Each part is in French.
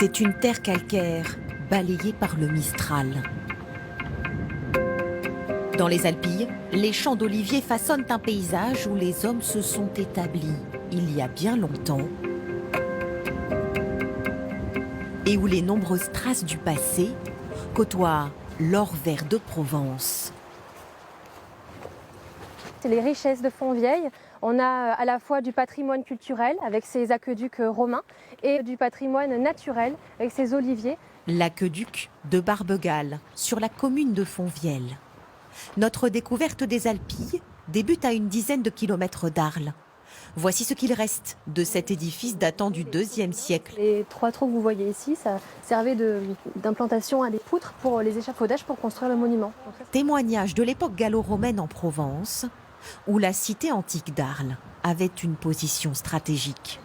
C'est une terre calcaire balayée par le Mistral. Dans les Alpilles, les champs d'oliviers façonnent un paysage où les hommes se sont établis il y a bien longtemps et où les nombreuses traces du passé côtoient l'or vert de Provence. C'est les richesses de Fontvieille. On a à la fois du patrimoine culturel avec ses aqueducs romains et du patrimoine naturel avec ses oliviers. L'aqueduc de Barbegal, sur la commune de Fontvieille. Notre découverte des Alpilles débute à une dizaine de kilomètres d'Arles. Voici ce qu'il reste de cet édifice datant du IIe siècle. Les 3 trous que vous voyez ici, ça servait d'implantation à des poutres pour les échafaudages pour construire le monument. Témoignage de l'époque gallo-romaine en Provence, où la cité antique d'Arles avait une position stratégique.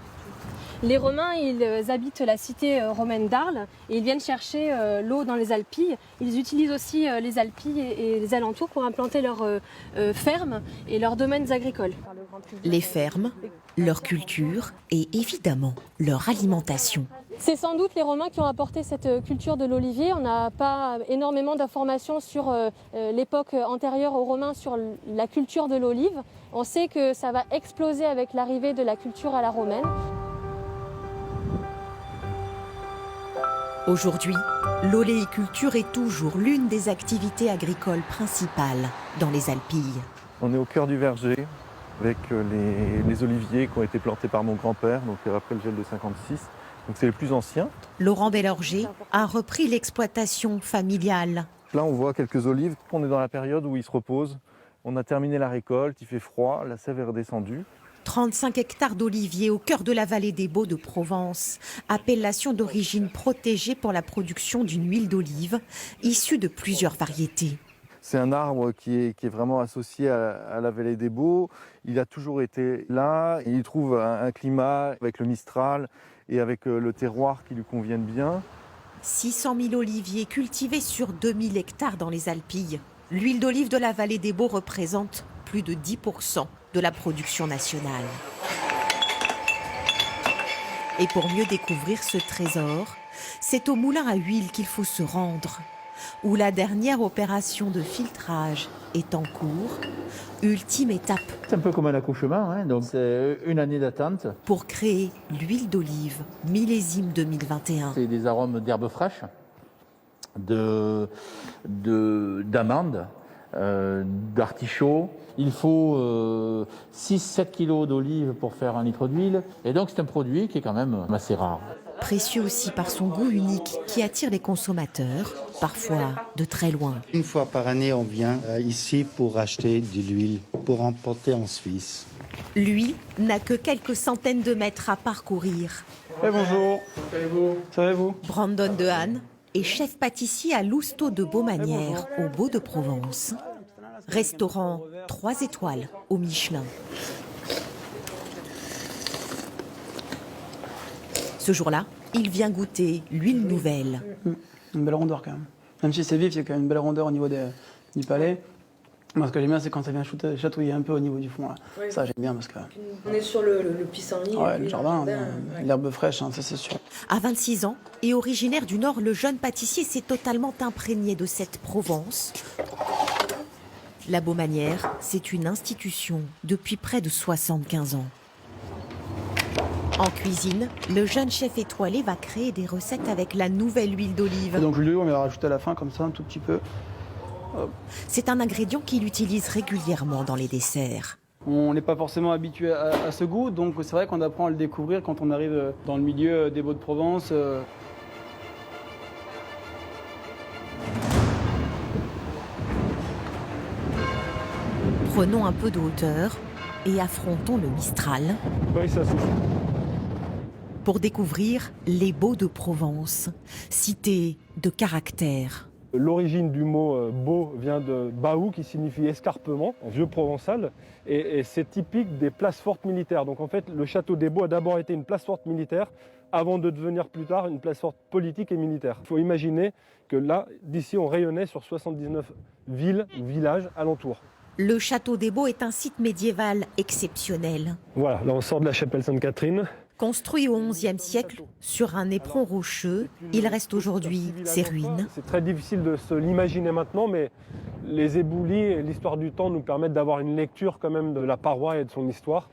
Les Romains, ils habitent la cité romaine d'Arles et ils viennent chercher l'eau dans les Alpilles. Ils utilisent aussi les Alpilles et les alentours pour implanter leurs fermes et leurs domaines agricoles. Les fermes, leur culture et évidemment leur alimentation. C'est sans doute les Romains qui ont apporté cette culture de l'olivier. On n'a pas énormément d'informations sur l'époque antérieure aux Romains sur la culture de l'olive. On sait que ça va exploser avec l'arrivée de la culture à la romaine. Aujourd'hui, l'oléiculture est toujours l'une des activités agricoles principales dans les Alpilles. On est au cœur du verger avec les oliviers qui ont été plantés par mon grand-père, donc après le gel de 56. Donc c'est les plus anciens. Laurent Bellorger a repris l'exploitation familiale. Là, on voit quelques olives. On est dans la période où ils se reposent. On a terminé la récolte, il fait froid, la sève est redescendue. 35 hectares d'oliviers au cœur de la vallée des Baux de Provence, appellation d'origine protégée pour la production d'une huile d'olive issue de plusieurs variétés. C'est un arbre qui est vraiment associé à la vallée des Baux. Il a toujours été là. Il trouve un climat avec le Mistral et avec le terroir qui lui conviennent bien. 600 000 oliviers cultivés sur 2000 hectares dans les Alpilles. L'huile d'olive de la vallée des Baux représente plus de 10% de la production nationale. Et pour mieux découvrir ce trésor, c'est au moulin à huile qu'il faut se rendre, où la dernière opération de filtrage est en cours, ultime étape. C'est un peu comme un accouchement, hein, donc c'est une année d'attente. Pour créer l'huile d'olive millésime 2021. C'est des arômes d'herbes fraîches, d'amandes, d'artichauts. Il faut 6-7 kilos d'olive pour faire 1 litre d'huile. Et donc c'est un produit qui est quand même assez rare. Précieux aussi par son goût unique qui attire les consommateurs, parfois de très loin. Une fois par année, on vient ici pour acheter de l'huile, pour emporter en Suisse. Lui n'a que quelques centaines de mètres à parcourir. Bonjour, ça va vous? Brandon Dehaene est chef pâtissier à l'Ousto de Beaumanière, au Baux de Provence. Restaurant 3 étoiles au Michelin. Ce jour-là, il vient goûter l'huile nouvelle. Une belle rondeur quand même. Même si c'est vif, il y a quand même une belle rondeur au niveau du palais. Moi, ce que j'aime bien, c'est quand ça vient chatouiller un peu au niveau du fond. Là. Oui. Ça, j'aime bien parce que... On est sur le pissenlit. Ouais, le jardin, l'herbe fraîche, hein, ça c'est sûr. À 26 ans et originaire du Nord, le jeune pâtissier s'est totalement imprégné de cette Provence. La Beaumanière, c'est une institution depuis près de 75 ans. En cuisine, le jeune chef étoilé va créer des recettes avec la nouvelle huile d'olive. Donc l'huile, on va la rajouter à la fin comme ça, un tout petit peu. C'est un ingrédient qu'il utilise régulièrement dans les desserts. On n'est pas forcément habitué à ce goût, donc c'est vrai qu'on apprend à le découvrir quand on arrive dans le milieu des Baux de Provence. Prenons un peu de hauteur et affrontons le Mistral. Oui, ça souffle. Pour découvrir les Baux de Provence, cité de caractère. L'origine du mot beau vient de baou qui signifie escarpement en vieux provençal et c'est typique des places fortes militaires. Donc en fait le château des Baux a d'abord été une place forte militaire avant de devenir plus tard une place forte politique et militaire. Il faut imaginer que là, d'ici on rayonnait sur 79 villes ou villages alentours. Le château des Baux est un site médiéval exceptionnel. Voilà, là on sort de la chapelle Sainte-Catherine. Construit au XIe siècle sur un éperon rocheux, il reste aujourd'hui ses ruines. C'est très difficile de se l'imaginer maintenant, mais les éboulis et l'histoire du temps nous permettent d'avoir une lecture quand même de la paroi et de son histoire.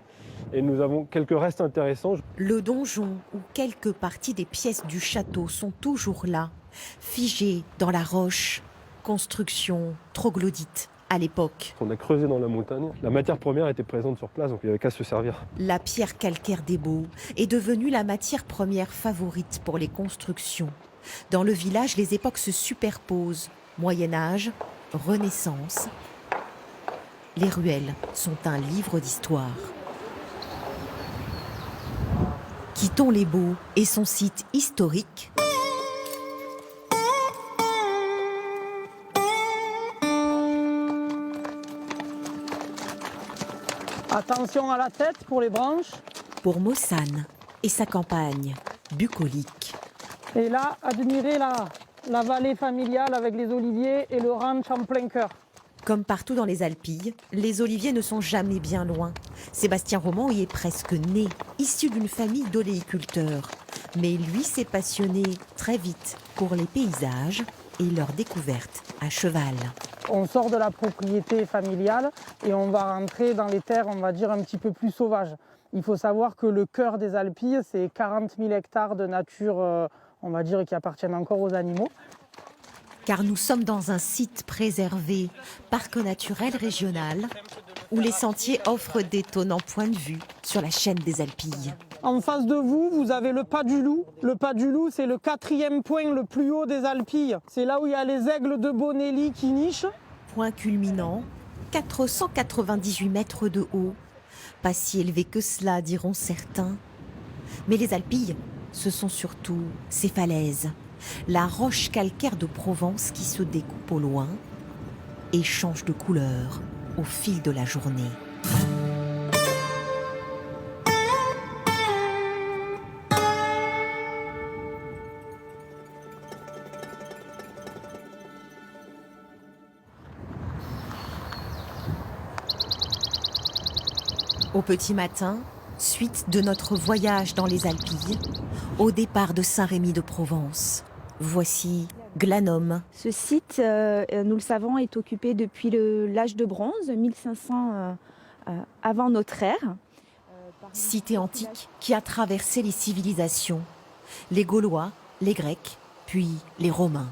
Et nous avons quelques restes intéressants. Le donjon ou quelques parties des pièces du château sont toujours là, figées dans la roche. Construction troglodyte à l'époque. On a creusé dans la montagne. La matière première était présente sur place, donc il n'y avait qu'à se servir. La pierre calcaire des Baux est devenue la matière première favorite pour les constructions. Dans le village, les époques se superposent. Moyen-Âge, Renaissance. Les ruelles sont un livre d'histoire. Quittons les Baux et son site historique. Attention à la tête pour les branches. Pour Mossane et sa campagne bucolique. Et là, admirez la vallée familiale avec les oliviers et le ranch en plein cœur. Comme partout dans les Alpilles, les oliviers ne sont jamais bien loin. Sébastien Roman y est presque né, issu d'une famille d'oléiculteurs. Mais lui s'est passionné très vite pour les paysages et leur découverte à cheval. On sort de la propriété familiale et on va rentrer dans les terres, on va dire, un petit peu plus sauvages. Il faut savoir que le cœur des Alpilles, c'est 40 000 hectares de nature, on va dire, qui appartiennent encore aux animaux. Car nous sommes dans un site préservé, parc naturel régional, où les sentiers offrent d'étonnants points de vue sur la chaîne des Alpilles. En face de vous, vous avez le Pas du Loup. Le Pas du Loup, c'est le 4e point le plus haut des Alpilles. C'est là où il y a les aigles de Bonelli qui nichent. Point culminant, 498 mètres de haut. Pas si élevé que cela, diront certains. Mais les Alpilles, ce sont surtout ces falaises. La roche calcaire de Provence qui se découpe au loin et change de couleur au fil de la journée. Au petit matin, suite de notre voyage dans les Alpilles, au départ de Saint-Rémy de Provence. Voici Glanum. Ce site, nous le savons, est occupé depuis l'âge de bronze, 1500 avant notre ère. Cité antique qui a traversé les civilisations, les Gaulois, les Grecs, puis les Romains.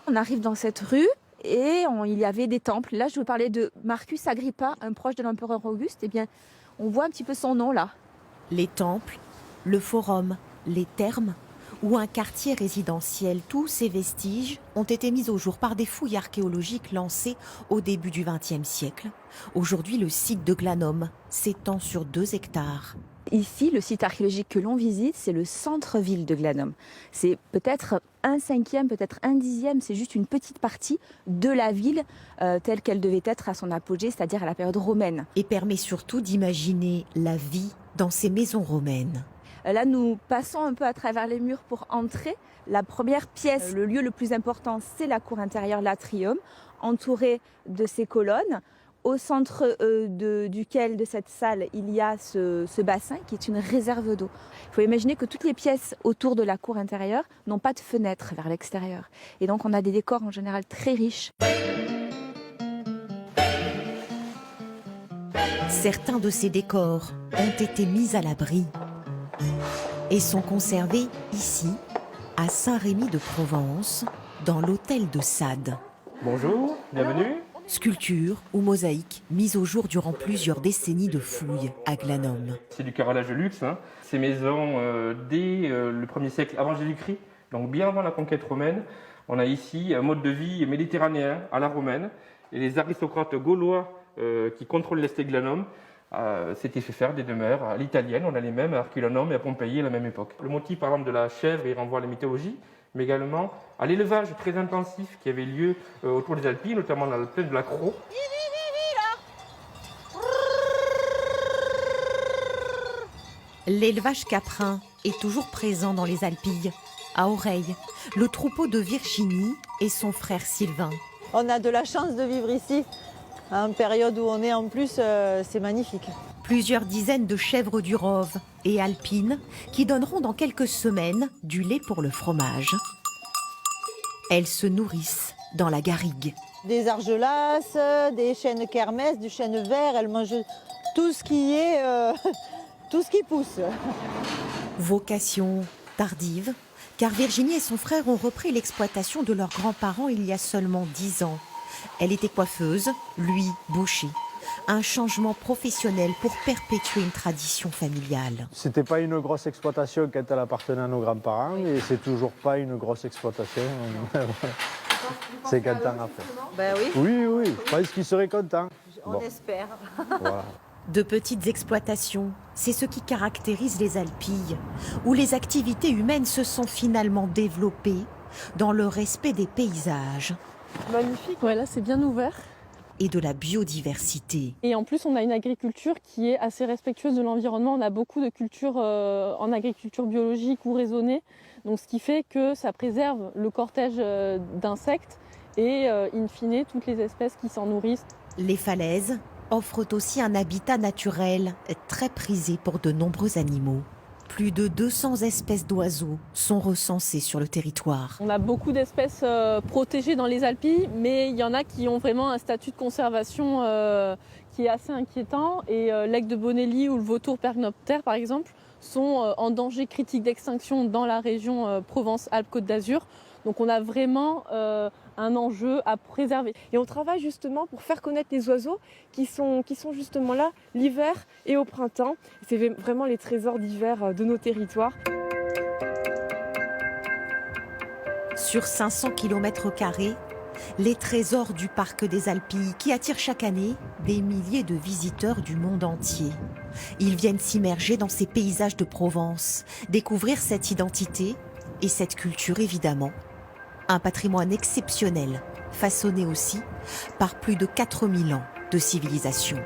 On arrive dans cette rue et il y avait des temples. Là, je vous parlais de Marcus Agrippa, un proche de l'empereur Auguste. Eh bien, on voit un petit peu son nom là. Les temples, le forum, les thermes ou un quartier résidentiel, tous ces vestiges ont été mis au jour par des fouilles archéologiques lancées au début du XXe siècle. Aujourd'hui, le site de Glanum s'étend sur 2 hectares. Ici, le site archéologique que l'on visite, c'est le centre-ville de Glanum. C'est peut-être 1/5, peut-être 1/10, c'est juste une petite partie de la ville telle qu'elle devait être à son apogée, c'est-à-dire à la période romaine. Et permet surtout d'imaginer la vie dans ces maisons romaines. Là, nous passons un peu à travers les murs pour entrer. La première pièce, le lieu le plus important, c'est la cour intérieure, l'atrium, entouré de ces colonnes. Au centre duquel, de cette salle, il y a ce bassin qui est une réserve d'eau. Il faut imaginer que toutes les pièces autour de la cour intérieure n'ont pas de fenêtres vers l'extérieur. Et donc on a des décors en général très riches. Certains de ces décors ont été mis à l'abri et sont conservés ici, à Saint-Rémy de Provence, dans l'hôtel de Sade. Bonjour, bienvenue. Sculptures ou mosaïques mises au jour durant plusieurs décennies de fouilles à Glanum. C'est du carrelage de luxe. Ces maisons, dès le 1er siècle avant Jésus-Christ, donc bien avant la conquête romaine, on a ici un mode de vie méditerranéen à la romaine. Et les aristocrates gaulois qui contrôlent l'Est de Glanum s'étaient fait faire des demeures à l'italienne. On a les mêmes à Herculanum et à Pompéi à la même époque. Le motif, par exemple, de la chèvre, il renvoie à la mythologie, mais également à l'élevage très intensif qui avait lieu autour des Alpilles, notamment dans la plaine de la Crau. L'élevage caprin est toujours présent dans les Alpilles. À Oreille, le troupeau de Virginie et son frère Sylvain. On a de la chance de vivre ici. À une période où on est en plus, c'est magnifique. Plusieurs dizaines de chèvres du Rove et alpines qui donneront dans quelques semaines du lait pour le fromage. Elles se nourrissent dans la garrigue. Des argelasses, des chênes kermès, du chêne vert, elles mangent tout ce qui est, tout ce qui pousse. Vocation tardive, car Virginie et son frère ont repris l'exploitation de leurs grands-parents il y a seulement 10 ans. Elle était coiffeuse, lui boucher. Un changement professionnel pour perpétuer une tradition familiale. C'était pas une grosse exploitation quand elle appartenait à nos grands-parents et c'est toujours pas une grosse exploitation. C'est content après. Ben oui. Oui, je pense qu'ils seraient contents. On espère. Voilà. De petites exploitations, c'est ce qui caractérise les Alpilles, où les activités humaines se sont finalement développées dans le respect des paysages. Magnifique, ouais, là c'est bien ouvert. Et de la biodiversité. Et en plus, on a une agriculture qui est assez respectueuse de l'environnement. On a beaucoup de cultures en agriculture biologique ou raisonnée. Donc, ce qui fait que ça préserve le cortège d'insectes et, in fine, toutes les espèces qui s'en nourrissent. Les falaises offrent aussi un habitat naturel très prisé pour de nombreux animaux. Plus de 200 espèces d'oiseaux sont recensées sur le territoire. On a beaucoup d'espèces protégées dans les Alpilles, mais il y en a qui ont vraiment un statut de conservation qui est assez inquiétant. Et l'aigle de Bonelli ou le vautour percnoptère, par exemple, sont en danger critique d'extinction dans la région Provence-Alpes-Côte d'Azur. Donc on a vraiment un enjeu à préserver. Et on travaille justement pour faire connaître les oiseaux qui sont justement là l'hiver et au printemps. C'est vraiment les trésors d'hiver de nos territoires. Sur 500 km², les trésors du parc des Alpilles qui attirent chaque année des milliers de visiteurs du monde entier. Ils viennent s'immerger dans ces paysages de Provence, découvrir cette identité et cette culture évidemment. Un patrimoine exceptionnel, façonné aussi par plus de 4000 ans de civilisation.